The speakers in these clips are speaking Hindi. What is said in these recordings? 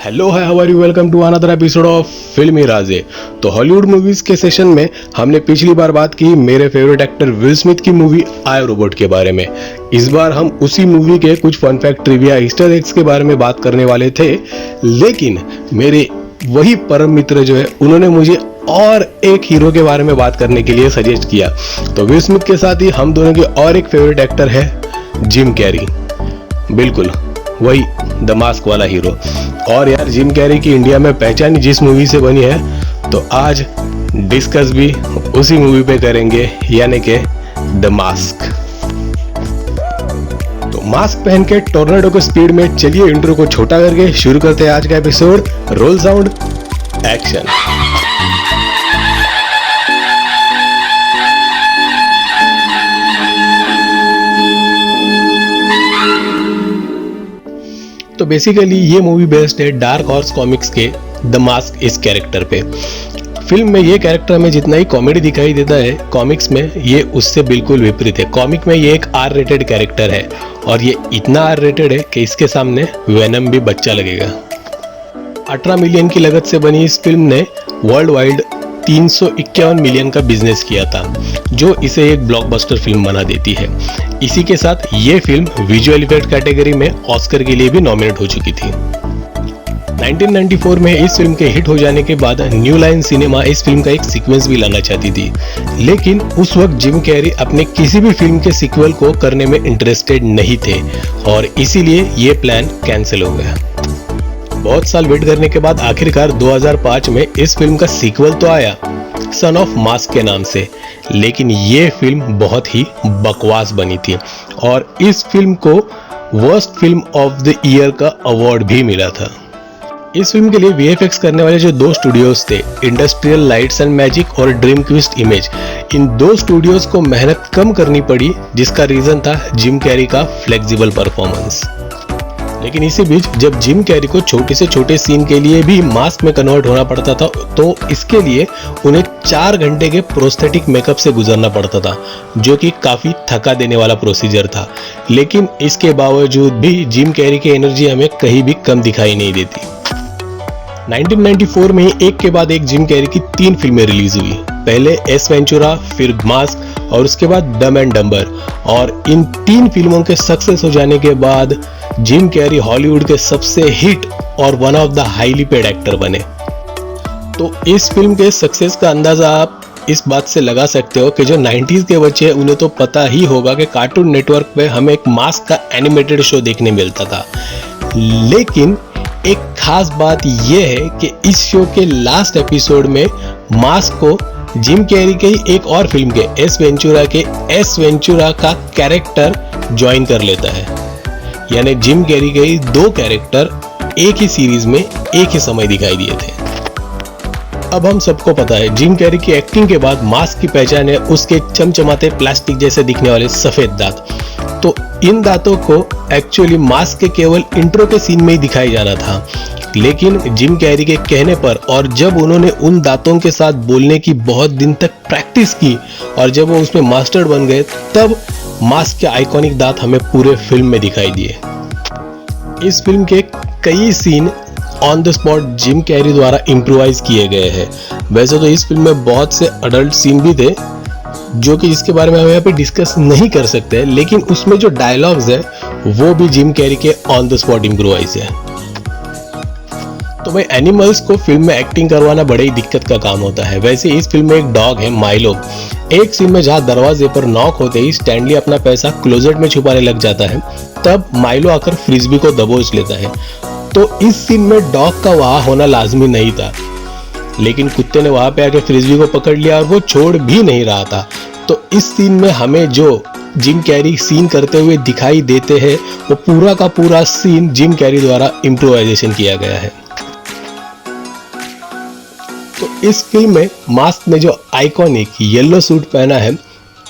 Hello hi how are you, welcome to another episode of Filmi Raje. तो हॉलीवुड मूवीज के सेशन में हमने पिछली बार बात की मेरे फेवरेट एक्टर विल स्मिथ की मूवी आई रोबोट के बारे में। इस बार हम उसी मूवी के कुछ fun fact, trivia, Easter eggs के बारे में बात करने वाले थे, लेकिन मेरे वही परम मित्र जो है उन्होंने मुझे और एक हीरो के बारे में बात करने के लिए सजेस्ट किया। तो विल स्मिथ के साथ ही हम दोनों के और एक फेवरेट एक्टर है जिम कैरी, बिल्कुल वही द मास्क वाला हीरो। और यार जिम कैरी की इंडिया में पहचान जिस मूवी से बनी है, तो आज डिस्कस भी उसी मूवी पे करेंगे, यानी कि द मास्क। तो मास्क पहन के टोर्नेडो को स्पीड में चलिए इंट्रो को छोटा करके शुरू करते हैं आज का एपिसोड। Role sound, action. तो बेसिकली ये मूवी बेस्ड है डार्क हॉर्स कॉमिक्स के द मास्क इस कैरेक्टर पे। फिल्म में ये कैरेक्टर में जितना ही कॉमेडी दिखाई देता है, कॉमिक्स में ये उससे बिल्कुल विपरीत है। कॉमिक में ये एक आर रेटेड कैरेक्टर है और ये इतना आर रेटेड है कि इसके सामने वेनम भी बच्चा लगेगा। 18 मिलियन की लागत से बनी इस फिल्म ने वर्ल्ड वाइड 351 मिलियन का बिजनेस किया था, जो इसे एक ब्लॉकबस्टर फिल्म बना देती है। इसी के साथ ये फिल्म विजुअल इफेक्ट कैटेगरी में ऑस्कर के लिए भी नॉमिनेट हो चुकी थी। 1994 में इस फिल्म के हिट हो जाने के बाद न्यू लाइन सिनेमा इस फिल्म का एक सीक्वेंस भी लाना चाहती थी, लेकिन उस वक्त जिम कैरी अपने किसी भी फिल्म के सीक्वल को करने में इंटरेस्टेड नहीं थे और इसीलिए ये प्लान कैंसिल हो गया। बहुत साल वेट करने के बाद आखिरकार 2005 में इस फिल्म का सीक्वल तो आया, सन ऑफ मास्क के नाम से, लेकिन ये फिल्म बहुत ही बकवास बनी थी और इस फिल्म को worst film of the year का अवार्ड भी मिला था। इस फिल्म के लिए वीएफएक्स करने वाले जो दो स्टूडियोज थे, इंडस्ट्रियल लाइट्स एंड मैजिक और ड्रीम क्विस्ट इमेज, इन दो स्टूडियोज को मेहनत कम करनी पड़ी, जिसका रीजन था जिम कैरी का फ्लेक्सिबल परफॉर्मेंस। लेकिन इसी बीच जब जिम कैरी को छोटे से छोटे सीन के लिए भी मास्क में कन्वर्ट होना पड़ता था, तो इसके लिए उन्हें 4 घंटे के प्रोस्थेटिक मेकअप से गुजरना पड़ता था, जो कि काफी थका देने वाला प्रोसीजर था। लेकिन इसके बावजूद भी जिम कैरी की एनर्जी हमें कहीं भी कम दिखाई नहीं देती। 1994 में एक के बाद एक जिम कैरी की 3 फिल्में रिलीज हुई। पहले एस वेंचुरा, फिर मास्क और उसके बाद डम एंड डम्बर। और इन 3 फिल्मों के सक्सेस हो जाने के बाद जिम कैरी हॉलीवुड के सबसे हिट और one of the highly paid actor बने। तो इस फिल्म के सक्सेस का अंदाजा आप इस बात से लगा सकते हो कि जो 90s के बच्चे हैं उन्हें तो पता ही होगा कि कार्टून नेटवर्क पे हमें एक मास्क का एनिमेटेड शो देखने मिलता था। लेकिन एक खास बात यह है कि इस शो के लास्ट एपिसोड में मास्क को जिम कैरी के ही एक और फिल्म के एस वेंचुरा का कैरेक्टर ज्वाइन कर लेता है, यानी जिम कैरी के ही 2 कैरेक्टर एक ही सीरीज में एक ही समय दिखाई दिए थे। अब हम सबको पता है जिम कैरी की एक्टिंग के बाद मास्क की पहचान है उसके चमचमाते प्लास्टिक जैसे दिखने वाले सफेद दांत। तो इन दांतों को एक्चुअली मास्क के केवल इंट्रो के सीन में ही दिखाई जाना था, लेकिन जिम कैरी के कहने पर और जब उन्होंने उन दांतों के साथ बोलने की बहुत दिन तक प्रैक्टिस की और जब वो उसमें मास्टर बन गए, तब मास्क के आइकॉनिक दांत हमें पूरे फिल्म में दिखाई दिए। इस फिल्म के कई scene on the spot Jim Carrey द्वारा इम्प्रोवाइज किए गए हैं। वैसे तो इस फिल्म में बहुत से अडल्ट सीन भी थे, जो कि इसके बारे में हम यहाँ पे डिस्कस नहीं कर सकते, लेकिन उसमें जो डायलॉग्स है वो भी जिम कैरी के ऑन द स्पॉट इम्प्रोवाइज है। तो भाई एनिमल्स को फिल्म में एक्टिंग करवाना बड़े ही दिक्कत का काम होता है। वैसे इस फिल्म में एक डॉग है माइलो। एक सीन में जहाँ दरवाजे पर नॉक होते ही स्टैनली अपना पैसा क्लोजेट में छुपाने लग जाता है, तब माइलो आकर फ्रिस्बी को दबोच लेता है। तो इस सीन में डॉग का वहां होना लाजमी नहीं था, लेकिन कुत्ते ने वहां पे आकर फ्रिस्बी को पकड़ लिया और वो छोड़ भी नहीं रहा था। तो इस सीन में हमें जो जिम कैरी सीन करते हुए दिखाई देते हैं, वो पूरा का पूरा सीन जिम कैरी द्वारा इम्प्रोवाइजेशन किया गया है। तो इस फिल्म में मास्क ने जो आइकॉनिक येलो सूट पहना है,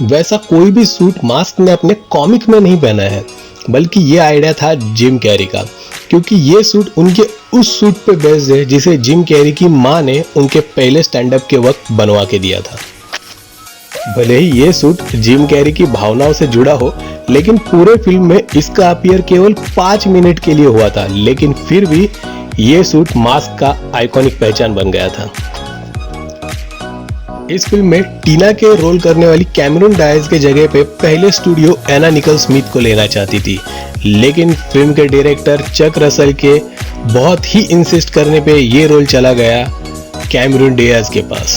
वैसा कोई भी सूट मास्क ने अपने कॉमिक में नहीं पहना है, बल्कि ये आइडिया था जिम कैरी का, क्योंकि ये सूट उनके उस सूट पे बेस्ड है जिसे जिम कैरी की मां ने उनके पहले स्टैंड अप के वक्त बनवा के दिया था। भले ही ये सूट जिम कैरी की भावनाओं से जुड़ा हो, लेकिन पूरे फिल्म में इसका अपीयर केवल 5 मिनट के लिए हुआ था, लेकिन फिर भी ये सूट मास्क का आइकॉनिक पहचान बन गया था। इस फिल्म में टीना के रोल करने वाली कैमरून डायज के जगह पे पहले स्टूडियो एना निकल स्मिथ को लेना चाहती थी, लेकिन फिल्म के डायरेक्टर चक रसल के बहुत ही इंसिस्ट करने पे ये रोल चला गया कैमरून डायज के पास।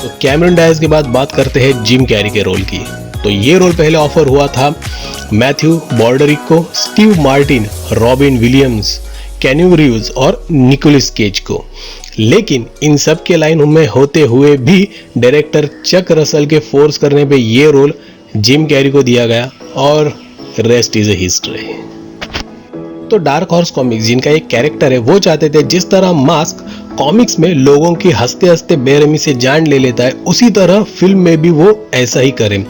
तो कैमरून डायज के बाद बात करते हैं जिम कैरी के रोल की। तो ये रोल पहले ऑफर हुआ था मैथ्यू बॉर्डरिक को, Steve Martin, Robin Williams, Keanu Reeves और निकोलस केज को, लेकिन इन सब के लाइन में होते हुए भी डायरेक्टर चक रसल के फोर्स करने पे ये रोल जिम कैरी को दिया गया और रेस्ट इज ए हिस्ट्री। तो डार्क हॉर्स कॉमिक्स जिनका एक कैरेक्टर है वो चाहते थे जिस तरह मास्क कॉमिक्स में लोगों की हंसते हंसते बेरहमी से जान ले लेता है, उसी तरह फिल्म में भी वो ऐसा ही करें।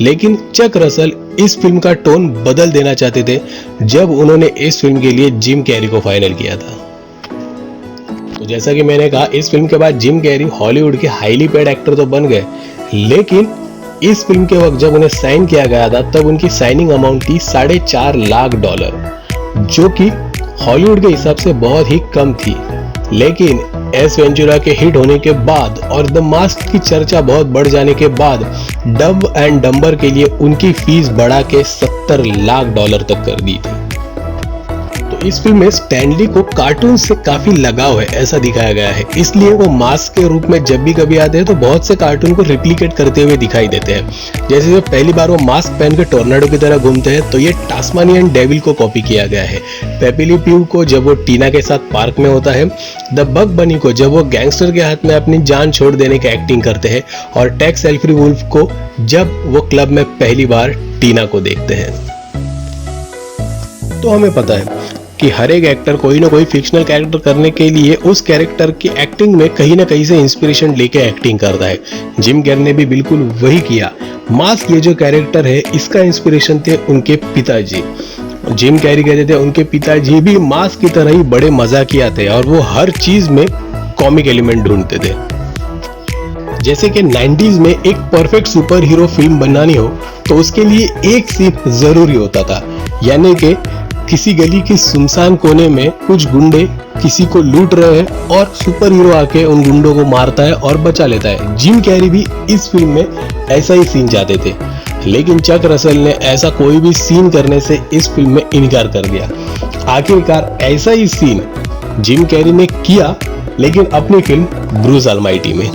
लेकिन चक रसल इस फिल्म का टोन बदल देना चाहते थे जब उन्होंने इस फिल्म के लिए जिम कैरी को फाइनल किया था। तो जैसा कि मैंने कहा, इस फिल्म के बाद जिम कैरी हॉलीवुड के हाईली पेड एक्टर तो बन गए, लेकिन इस फिल्म के वक्त जब उन्हें साइन किया गया था तब उनकी साइनिंग अमाउंट थी $4.5 लाख, जो कि हॉलीवुड के हिसाब से बहुत ही कम थी। लेकिन एस वेंचुरा के हिट होने के बाद और द मास्क की चर्चा बहुत बढ़ जाने के बाद डम्ब एंड डम्बर के लिए उनकी फीस बढ़ा के $70 लाख तक कर दी थी। तो इस फिल्म में स्टैनली को कार्टून से काफी लगाव है ऐसा दिखाया गया है, इसलिए वो मास्क के रूप में जब भी कभी आते हैं तो बहुत से कार्टून को रिप्लिकेट करते हुए दिखाई देते हैं। जैसे जब पहली बार वो मास्क पहन के टोर्नाडो की तरह घूमते हैं तो ये टास्मानियन डेविल को कॉपी किया गया है। पेपिली प्यू को जब वो टीना के साथ पार्क में होता है, द बग बनी को जब वो गैंगस्टर के हाथ में अपनी जान छोड़ देने की एक्टिंग करते हैं, और टेक्स एल्फ्री वुल्फ को जब वो क्लब में पहली बार टीना को देखते हैं। तो हमें पता है कि हर एक एक्टर कोई ना कोई फिक्शनल कैरेक्टर करने के लिए उस कैरेक्टर की एक्टिंग में कहीं ना कहीं से इंस्पिरेशन लेके एक्टिंग करता है। जिम कैरी ने भी बिल्कुल वही किया। मास्क ये जो कैरेक्टर है इसका इंस्पिरेशन थे उनके पिताजी। जिम कैरी कहते थे उनके पिताजी भी मास्क की तरह ही बड़े मजाकिया थे और वो हर चीज में कॉमिक एलिमेंट ढूंढते थे। जैसे कि 90s में एक परफेक्ट सुपर हीरो फिल्म बनानी हो तो उसके लिए एक सीन जरूरी होता था, यानी कि किसी गली के सुनसान कोने में कुछ गुंडे किसी को लूट रहे हैं और सुपर हीरो आके उन गुंडों को मारता है और बचा लेता है। जिम कैरी भी इस फिल्म में ऐसा ही सीन चाहते थे, लेकिन चक रसल ने ऐसा कोई भी सीन करने से इस फिल्म में इनकार कर दिया। आखिरकार ऐसा ही सीन जिम कैरी ने किया, लेकिन अपनी फिल्म ब्रूस अलमाइटी में।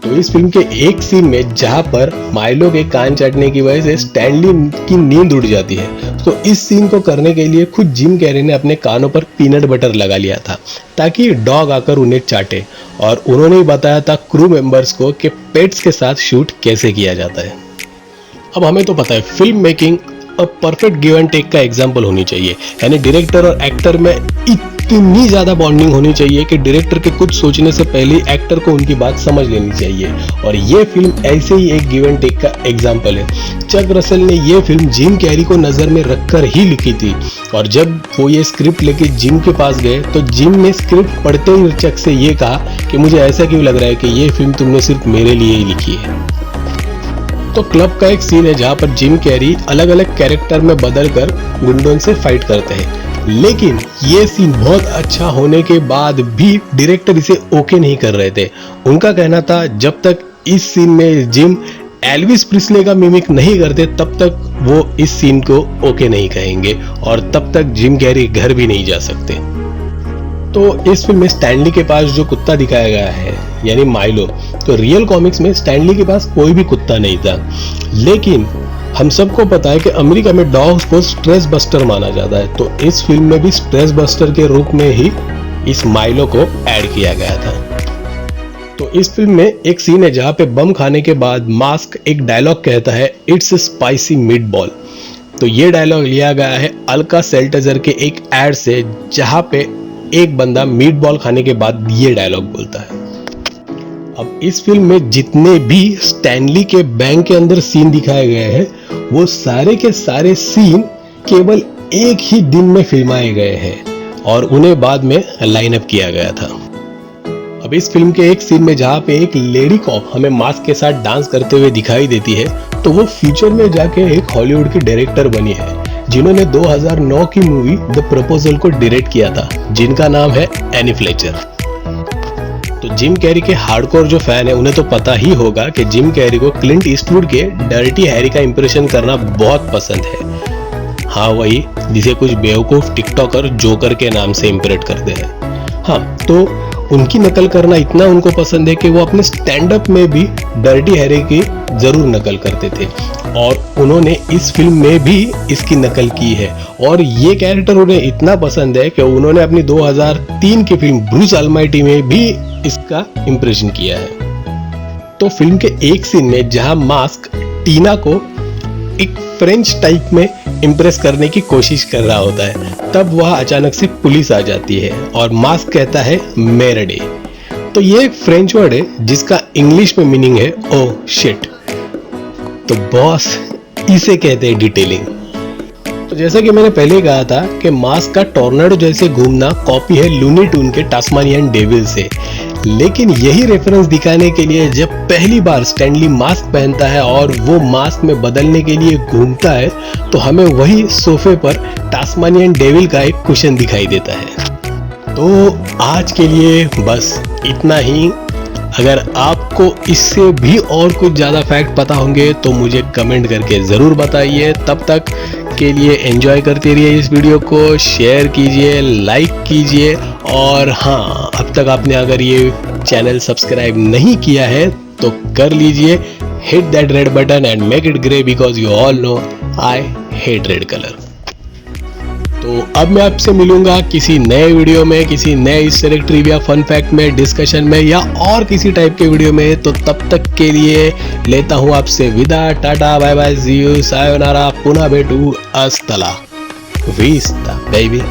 तो इस फिल्म के एक सीन में जहां पर माइलो के कान चाटने की वजह से स्टैनली की नींद उड़ जाती है, तो इस सीन को करने के लिए खुद जिम कैरी ने अपने कानों पर पीनट बटर लगा लिया था ताकि डॉग आकर उन्हें चाटे, और उन्होंने ही बताया था क्रू मेंबर्स को कि पेट्स के साथ शूट कैसे किया जाता है। अब हमें तो पता है film making perfect give and take का एग्जाम्पल होनी चाहिए, यानी डायरेक्टर और एक्टर में इतनी ज्यादा बॉन्डिंग होनी चाहिए कि डायरेक्टर के कुछ सोचने से पहले एक्टर को उनकी बात समझ लेनी चाहिए, और ये फिल्म ऐसे ही एक गिव एंड टेक का एग्जाम्पल है। चक रसल ने ये फिल्म जिम कैरी को नजर में रखकर ही लिखी थी, और जब वो ये स्क्रिप्ट लेके जिम के पास गए तो जिम ने स्क्रिप्ट पढ़ते ही चक से ये कहा कि मुझे ऐसा क्यों लग रहा है कि ये फिल्म तुमने सिर्फ मेरे लिए ही लिखी है। तो क्लब का एक सीन है जहां पर जिम कैरी अलग अलग कैरेक्टर में बदलकर गुंडों से फाइट करते हैं, लेकिन ये सीन बहुत अच्छा होने के बाद भी डायरेक्टर इसे ओके नहीं कर रहे थे। उनका कहना था जब तक इस सीन में जिम एल्विस प्रिस्ले का मिमिक नहीं करते तब तक वो इस सीन को ओके नहीं कहेंगे, और तब तक जिम कैरी घर भी नहीं जा सकते। तो इस फिल्म में स्टैनली के पास जो कुत्ता दिखाया गया है यानी माइलो, तो रियल कॉमिक्स में स्टैनली के पास कोई भी कुत्ता नहीं था, लेकिन हम सबको पता है कि अमेरिका में डॉग्स को स्ट्रेस बस्टर माना जाता है, तो इस फिल्म में भी स्ट्रेस बस्टर के रूप में ही इस माइलो को ऐड किया गया था। तो इस फिल्म में एक सीन है जहां पे बम खाने के बाद मास्क एक डायलॉग कहता है, इट्स स्पाइसी मीट बॉल। तो ये डायलॉग लिया गया है अल्का सेल्टजर के एक एड से, जहां पे एक बंदा मीट बॉल खाने के बाद ये डायलॉग बोलता है। अब इस फिल्म में जितने भी स्टैनली के बैंक के अंदर सीन दिखाए गए हैं वो सारे के सारे सीन केवल एक ही दिन में फिल्माए गए हैं और उन्हें बाद में लाइन अप किया गया था। अब इस फिल्म के एक सीन में जहां पे एक लेडी कॉप हमें मास्क के साथ डांस करते हुए दिखाई देती है, तो वो फ्यूचर में जाके एक हॉलीवुड की डायरेक्टर बनी है, जिन्होंने 2009 की मूवी द प्रपोजल को डायरेक्ट किया था, जिनका नाम है एनी फ्लेचर। तो जिम कैरी के हार्डकोर जो फैन है उन्हें तो पता ही होगा कि जिम कैरी को क्लिंट ईस्टवुड के डर्टी हैरी का इंप्रेशन करना बहुत पसंद है। हाँ, वही जिसे कुछ बेवकूफ टिकटॉकर जोकर के नाम से इंप्रेट करते हैं। हाँ, तो उनकी नकल करना इतना उनको पसंद है कि वो अपने स्टैंड अप में भी डर्टी हैरी की जरूर नकल करते थे, और उन्होंने इस फिल्म में भी इसकी नकल की है। और ये कैरेक्टर उन्हें इतना पसंद है कि उन्होंने अपनी 2003 की फिल्म ब्रूस अलमाइटी में भी इसका इंप्रेशन किया है। तो फिल्म के एक सीन में जहां मास्क टीना को एक फ्रेंच टाइप में इंप्रेस करने की कोशिश कर रहा होता है, तब वह अचानक से पुलिस आ जाती है और मास्क कहता है मेरडे। तो ये एक फ्रेंच वर्ड है जिसका इंग्लिश में मीनिंग है ओ शिट। तो बॉस, इसे कहते हैं डिटेलिंग। तो जैसा कि मैंने पहले कहा था कि मास्क का टॉर्नेडो जैसे घूमना कॉपी है लूनी टून के टास्मानियन डेविल से, लेकिन यही रेफरेंस दिखाने के लिए जब पहली बार स्टैनली मास्क पहनता है और वो मास्क में बदलने के लिए घूमता है, तो हमें वही सोफे पर टास्मानियन डेविल का एक कुशन दिखाई देता है। तो आज के लिए बस इतना ही। अगर आपको इससे भी और कुछ ज़्यादा फैक्ट पता होंगे तो मुझे कमेंट करके ज़रूर बताइए। तब तक के लिए एंजॉय करते रहिए इस वीडियो को, शेयर कीजिए, लाइक कीजिए, और हाँ, अब तक आपने अगर ये चैनल सब्सक्राइब नहीं किया है तो कर लीजिए। Hit that red button and make it grey because you all know I hate red colour. तो अब मैं आपसे मिलूंगा किसी नए वीडियो में, किसी नए इस सेलेक्ट ट्रिविया फन फैक्ट में, डिस्कशन में, या और किसी टाइप के वीडियो में। तो तब तक के लिए लेता हूं आपसे विदा। Tata, bye bye, see you, सायोनारा, पुनः भेटू, अस्तला विस्ता बेबी।